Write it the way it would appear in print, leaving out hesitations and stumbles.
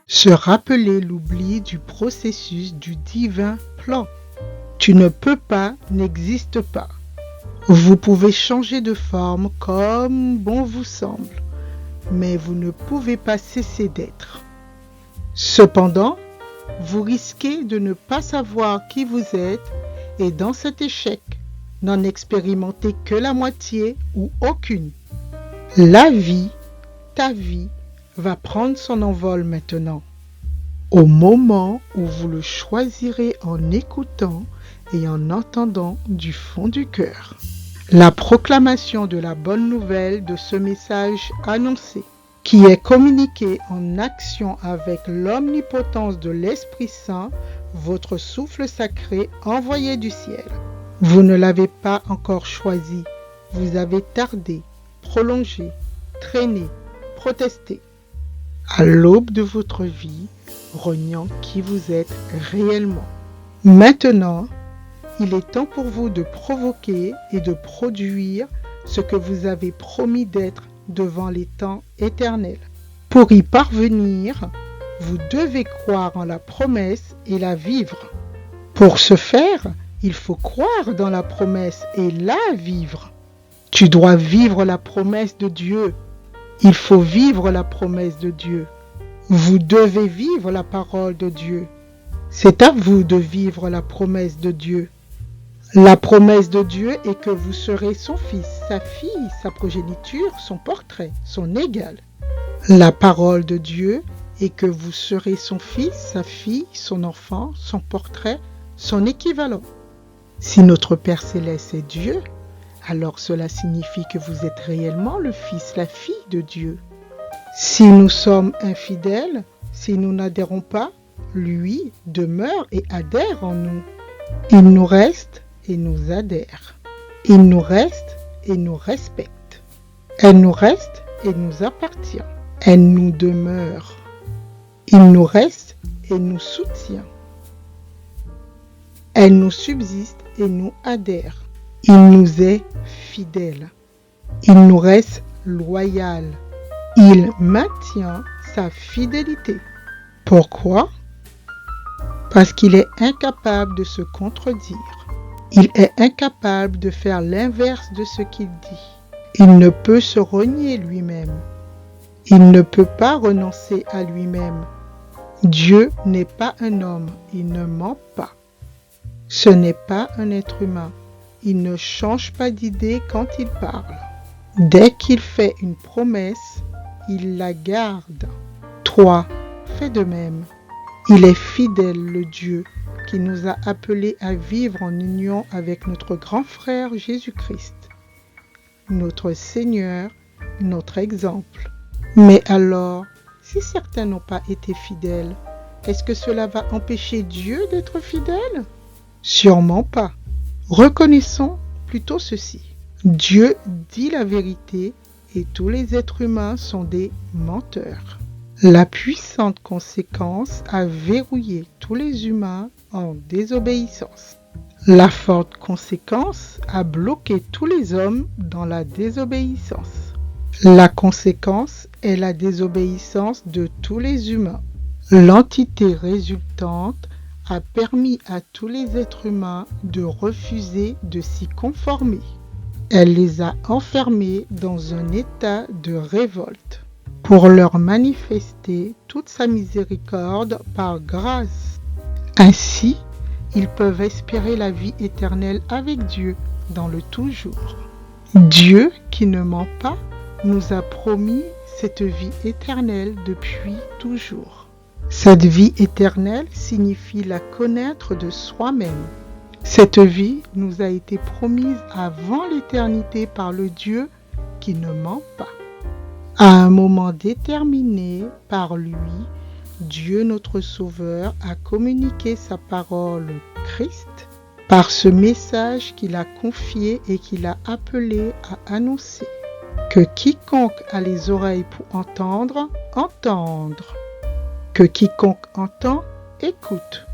Se rappeler l'oubli du processus du divin plan. Tu ne peux pas n'existe pas. Vous pouvez changer de forme comme bon vous semble, mais vous ne pouvez pas cesser d'être. Cependant, vous risquez de ne pas savoir qui vous êtes et dans cet échec, n'en expérimenter que la moitié ou aucune. La vie, ta vie, va prendre son envol maintenant. Au moment où vous le choisirez en écoutant et en entendant du fond du cœur. La proclamation de la bonne nouvelle de ce message annoncé, qui est communiqué en action avec l'omnipotence de l'Esprit Saint, votre souffle sacré envoyé du ciel. Vous ne l'avez pas encore choisi, vous avez tardé, prolongé, traîné, protesté. À l'aube de votre vie, reniant qui vous êtes réellement. Maintenant, il est temps pour vous de provoquer et de produire ce que vous avez promis d'être devant les temps éternels. Pour y parvenir, vous devez croire en la promesse et la vivre. Pour ce faire, il faut croire dans la promesse et la vivre. Tu dois vivre la promesse de Dieu. Il faut vivre la promesse de Dieu. Vous devez vivre la parole de Dieu. C'est à vous de vivre la promesse de Dieu. La promesse de Dieu est que vous serez son fils, sa fille, sa progéniture, son portrait, son égal. La parole de Dieu est que vous serez son fils, sa fille, son enfant, son portrait, son équivalent. Si notre Père Céleste est Dieu, alors cela signifie que vous êtes réellement le fils, la fille de Dieu. Si nous sommes infidèles, si nous n'adhérons pas, lui demeure et adhère en nous. Il nous reste et nous adhère. Il nous reste et nous respecte. Elle nous reste et nous appartient. Elle nous demeure. Il nous reste et nous soutient. Elle nous subsiste et nous adhère. Il nous est fidèle. Il nous reste loyal. Il maintient sa fidélité. Pourquoi? Parce qu'il est incapable de se contredire. Il est incapable de faire l'inverse de ce qu'il dit. Il ne peut se renier lui-même. Il ne peut pas renoncer à lui-même. Dieu n'est pas un homme, il ne ment pas. Ce n'est pas un être humain. Il ne change pas d'idée quand il parle. Dès qu'il fait une promesse, il la garde. Toi, fais de même. Il est fidèle, le Dieu, qui nous a appelés à vivre en union avec notre grand frère Jésus-Christ, notre Seigneur, notre exemple. Mais alors, si certains n'ont pas été fidèles, est-ce que cela va empêcher Dieu d'être fidèle? Sûrement pas. Reconnaissons plutôt ceci. Dieu dit la vérité et tous les êtres humains sont des menteurs. La puissante conséquence a verrouillé tous les humains en désobéissance. La forte conséquence a bloqué tous les hommes dans la désobéissance. La conséquence est la désobéissance de tous les humains. L'entité résultante a permis à tous les êtres humains de refuser de s'y conformer. Elle les a enfermés dans un état de révolte pour leur manifester toute sa miséricorde par grâce. Ainsi, ils peuvent espérer la vie éternelle avec Dieu dans le toujours. Dieu, qui ne ment pas, nous a promis cette vie éternelle depuis toujours. Cette vie éternelle signifie la connaître de soi-même. Cette vie nous a été promise avant l'éternité par le Dieu qui ne ment pas. À un moment déterminé par lui, Dieu notre Sauveur a communiqué sa parole Christ par ce message qu'il a confié et qu'il a appelé à annoncer. Que quiconque a les oreilles pour entendre, entendre. Que quiconque entend, écoute.